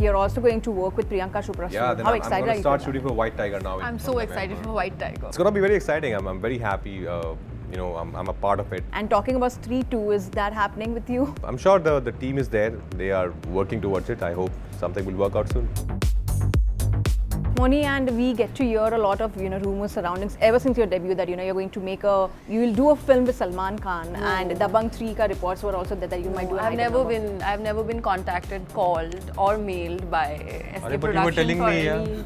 you're also going to work with Priyanka Chopra. Yeah, then How I'm excited going are to you start for shooting for White Tiger now. I'm so excited for White Tiger. It's going to be very exciting. I'm very happy. I'm a part of it. And talking about Stree 2, is that happening with you? I'm sure the team is there. They are working towards it. I hope something will work out soon. Mouni, and we get to hear a lot of rumors surrounding ever since your debut that you're going to you will do a film with Salman Khan, and Dabangg 3 ka reports were also that you might do. I've never been contacted, called or mailed by SK But you were telling me,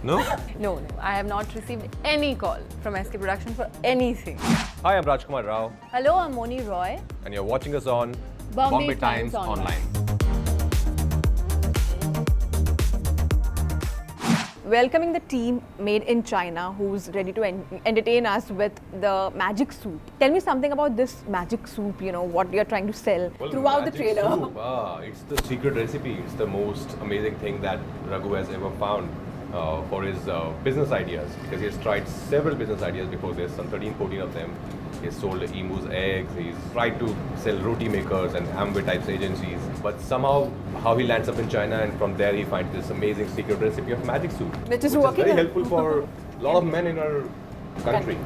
No? No, I have not received any call from SK Production for anything. Hi, I'm Rajkummar Rao. Hello, I'm Mouni Roy. And you're watching us on Bombay Times Online. Welcoming the team made in China who's ready to entertain us with the magic soup. Tell me something about this magic soup, what you're trying to sell throughout the trailer. Soup, it's the secret recipe. It's the most amazing thing that Raghu has ever found for his business ideas, because he has tried several business ideas before this, some 13, 14 of them. He's sold emu's eggs, he's tried to sell roti makers and Amway types agencies. But somehow, how he lands up in China, and from there he finds this amazing secret recipe of magic soup. Which is very helpful for a lot of men in our country.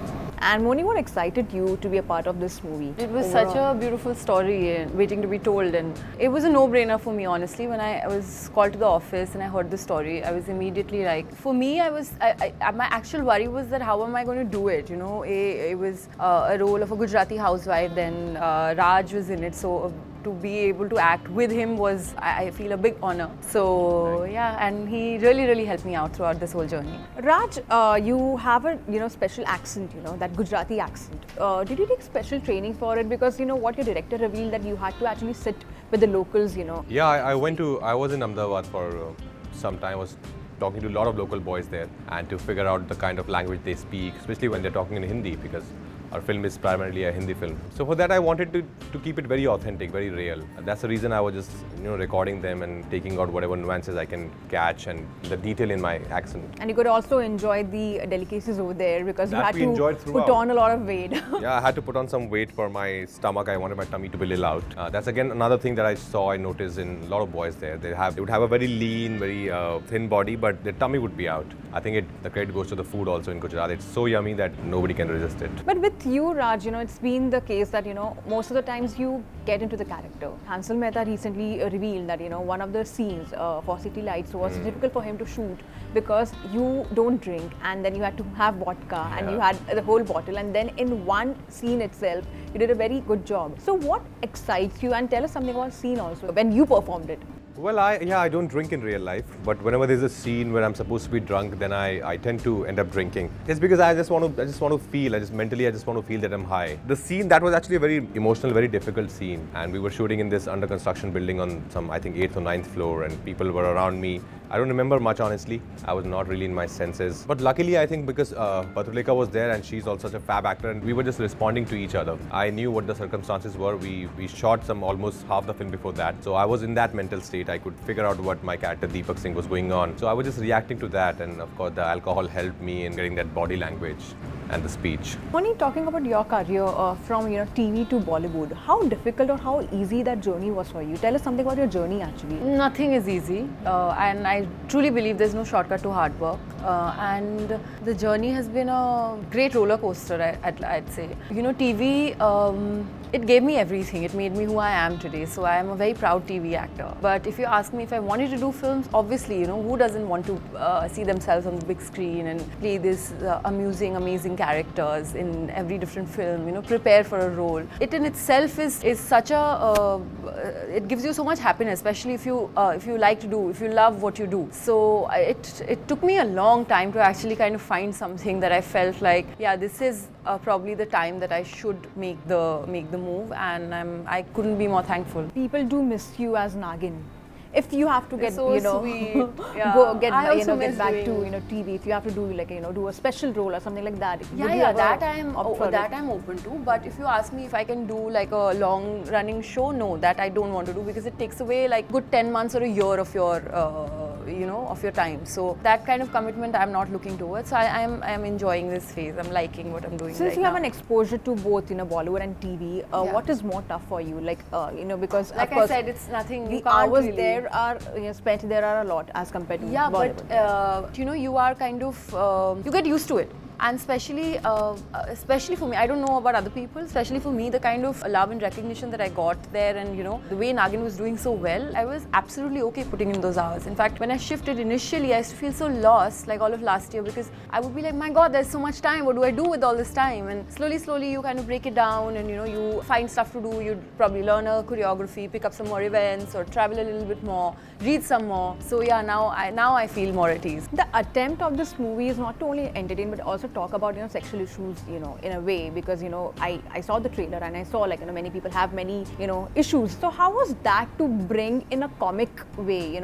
And Mouni, what excited you to be a part of this movie? It was such a beautiful story waiting to be told, and it was a no-brainer for me, honestly. When I was called to the office and I heard the story, I was immediately like, for me, my actual worry was that how am I going to do it? It was a role of a Gujarati housewife, then Raj was in it, so to be able to act with him was, I feel, a big honor. So yeah, and he really helped me out throughout this whole journey. Raj, you have a special accent, that Gujarati accent. Did you take special training for it? Because what your director revealed, that you had to actually sit with the locals. Yeah, I was in Ahmedabad for some time. I was talking to a lot of local boys there, and to figure out the kind of language they speak, especially when they're talking in Hindi, because our film is primarily a Hindi film. So for that, I wanted to keep it very authentic, very real. That's the reason I was just recording them and taking out whatever nuances I can catch and the detail in my accent. And you could also enjoy the delicacies over there, because you had to put on a lot of weight. Yeah, I had to put on some weight for my stomach. I wanted my tummy to be a little out. That's again another thing that I noticed in a lot of boys there. They would have a very lean, very thin body, but their tummy would be out. I think the credit goes to the food also in Gujarat. It's so yummy that nobody can resist it. But with you, Raj, it's been the case that, most of the times you get into the character. Hansel Mehta recently revealed that, one of the scenes for City Lights was difficult for him to shoot because you don't drink, and then you had to have vodka and you had the whole bottle, and then in one scene itself, you did a very good job. So what excites you, and tell us something about the scene also, when you performed it? Well, I don't drink in real life, but whenever there's a scene where I'm supposed to be drunk, then I tend to end up drinking. It's because I just want to feel, mentally I just want to feel that I'm high. The scene, that was actually a very emotional, very difficult scene, and we were shooting in this under construction building on some, I think, 8th or 9th floor, and people were around me. I don't remember much, honestly. I was not really in my senses. But luckily, I think because Patulika was there, and she's also such a fab actor, and we were just responding to each other. I knew what the circumstances were. We shot almost half the film before that. So I was in that mental state. I could figure out what my character Deepak Singh was going on. So I was just reacting to that, and of course the alcohol helped me in getting that body language and the speech. Mouni, talking about your career from TV to Bollywood, how difficult or how easy that journey was for you? Tell us something about your journey actually. Nothing is easy, and I truly believe there's no shortcut to hard work. And the journey has been a great roller coaster, I'd say. TV, it gave me everything. It made me who I am today. So I am a very proud TV actor. But if you ask me if I wanted to do films, obviously, who doesn't want to see themselves on the big screen and play these amazing characters in every different film, prepare for a role. It in itself is such a, it gives you so much happiness, especially if you love what you do. So it took me a long time to actually kind of find something that I felt like, yeah, this is probably the time that I should make the move, and I couldn't be more thankful. People do miss you as Nagin. If you have to get, so sweet. Yeah. get back to TV, if you have to do do a special role or something like that. That I'm open to. But if you ask me if I can do like a long running show, no, that I don't want to do, because it takes away like good 10 months or a year of your of your time. So that kind of commitment I'm not looking towards. So I am enjoying this phase. I'm liking what I'm doing. Since right you have now. an exposure to both, Bollywood and TV, Yeah. what is more tough for you? Like, because Like of I course, said, it's nothing. the You can't hours really. there are spent there are a lot as compared to Yeah, Bollywood. but you are kind of you get used to it. And especially for me, I don't know about other people, especially for me, the kind of love and recognition that I got there, and the way Nagin was doing so well, I was absolutely okay putting in those hours. In fact, when I shifted initially, I used to feel so lost, like all of last year, because I would be like, my God, there's so much time. What do I do with all this time? And slowly, you kind of break it down, and you find stuff to do. You'd probably learn a choreography, pick up some more events, or travel a little bit more, read some more. So yeah, now I feel more at ease. The attempt of this movie is not to only entertain but also talk about sexual issues in a way, because I saw the trailer and I saw like many people have many issues. So how was that to bring in a comic way, in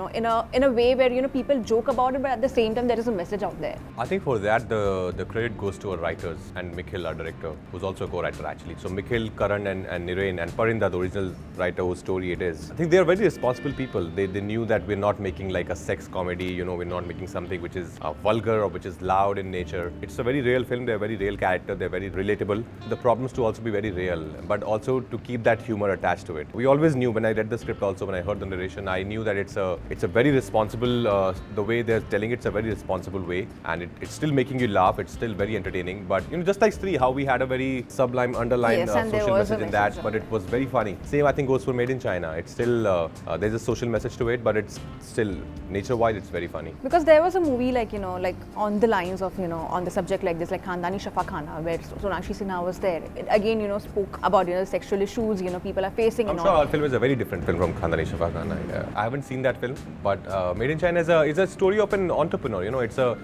a way where people joke about it, but at the same time there is a message out there? I think for that the credit goes to our writers and Mikhil, our director, who's also a co-writer actually. So Mikhil, Karan and Niren and Parinda, the original writer whose story it is. I think they are very responsible people. They knew that we're not making like a sex comedy, we're not making something which is vulgar or which is loud in nature. It's a very real film, they're very real character, they're very relatable. The problems to also be very real, but also to keep that humor attached to it. We always knew, when I read the script also, when I heard the narration, I knew that it's a very responsible, the way they're telling it's a very responsible way, and it's still making you laugh, it's still very entertaining. But just like Stree, how we had a very sublime underlying Yes, and there social was a message in that, message but it was very funny. Same I think goes for Made in China. It's still, there's a social message to it, but it's still, nature-wise, it's very funny. Because there was a movie like like on the lines of on the subject like this, like Khandani Shafa Khana, where Sonakshi Sinha was there. It again spoke about the sexual issues people are facing. I'm and sure all. our film is a very different film from Khandani Shafa Khana. Yeah. I haven't seen that film, but Made in China is a story of an entrepreneur. It's more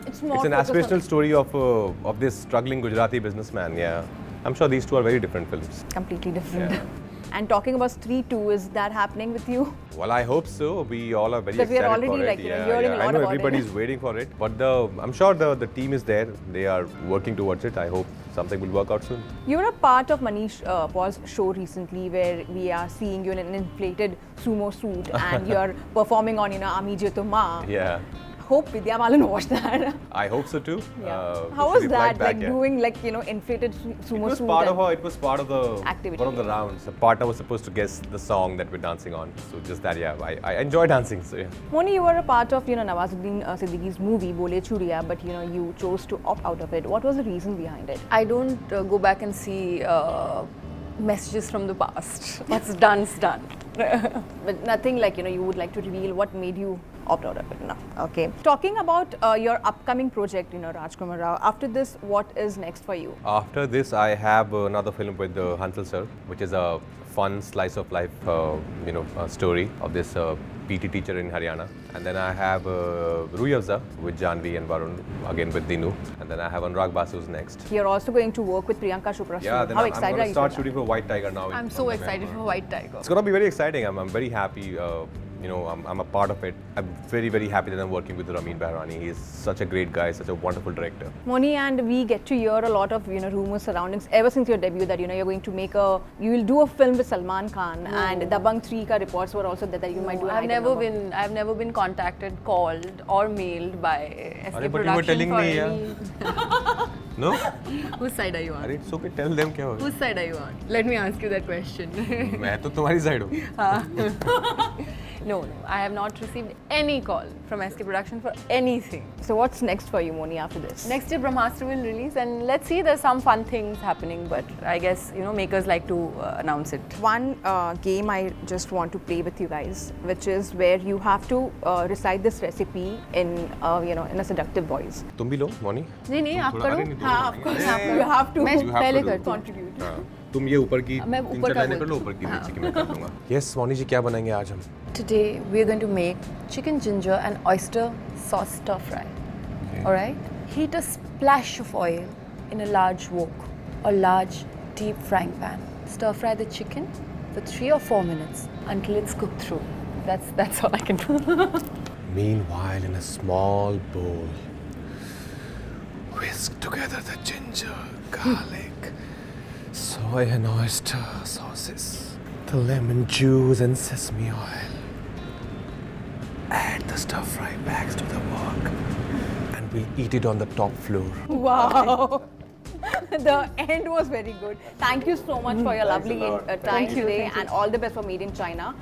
an focused aspirational on- story of this struggling Gujarati businessman. Yeah, I'm sure these two are very different films. Completely different. Yeah. And talking about Stree 2, is that happening with you? Well, I hope so. We all are very Because we are excited already for like, it. hearing a lot I know about it. everybody's waiting for it, but I'm sure the team is there. They are working towards it. I hope something will work out soon. You were a part of Manish Paul's show recently, where we are seeing you in an inflated sumo suit and you're performing on Ami Je To Ma. Yeah. Hope Vidya Balan watched that. I hope so too. Yeah. We How should was be that? right back, Like yeah. doing inflated sumo It was suit. part and- of it was part of the Activity. one of the rounds. The partner was supposed to guess the song that we're dancing on. So just that, yeah. I enjoy dancing. So yeah. Mouni, you were a part of Nawazuddin Siddiqui's movie Bole Churiya, but you chose to opt out of it. What was the reason behind it? I don't go back and see messages from the past. What's done's done. But nothing like you would like to reveal what made you opt out of it. No. Okay. Talking about your upcoming project, Rajkummar Rao. After this, what is next for you? After this, I have another film with Hansal sir, which is a fun slice of life, story of this PT teacher in Haryana. And then I have Rui Afza with Janvi and Varun, again with Dinu. And then I have Anurag Basu's next. You're also going to work with Priyanka Chopra. Yeah, soon. then How I'm excited going are to you? start for shooting for White Tiger now. I'm so excited for White Tiger. It's going to be very exciting. I'm very happy. I'm a part of it. I'm very, very happy that I'm working with Ramin Bahrani. He's such a great guy, such a wonderful director. that? Mouni, and we get to hear a lot of rumors surroundings ever since your debut that you're going to you will do a film with Salman Khan, and Dabangg 3 ka reports were also that you might do. I've never been contacted, called, or mailed by SK But you were Production telling for me, any. No? Whose side are you on? It's okay. Tell them क्या होगा. Whose side are you on? Let me ask you that question. मैं तो तुम्हारी side हूँ. No, I have not received any call from SK Production for anything. So what's next for you, Mouni, after this? Next year, Brahmastra will release, and let's see. There's some fun things happening, but I guess makers like to announce it. One game I just want to play with you guys, which is where you have to recite this recipe in in a seductive voice. तुम भी लो, Mouni. नहीं आप थोड़ा- करो. अरे नहीं, तुम हाँ, करेंगे। of course, अरे, you have to. मैं You have पहले to do. करती हूँ. Contribute. हाँ, तुम ये ऊपर की मैं तीन ऊपर चार का लाइनें कर लो, बोलती ऊपर की हूँ. नीचे की मैं कर दूंगा. Yes, Mouni जी क्या बनाएंगे आज हम? Today we are going to make chicken ginger and oyster sauce stir fry. Okay. Alright? Heat a splash of oil in a large wok or large deep frying pan. Stir fry the chicken for 3 or 4 minutes until it's cooked through. That's all I can do. Meanwhile, in a small bowl, whisk together the ginger, garlic, soy and oyster sauces, the lemon juice and sesame oil. add the stir fry bags to the work, and we'll eat it on the top floor. Wow. The end was very good. Thank you so much for your lovely time Thank you, today, thank you. and all the best for Made in China.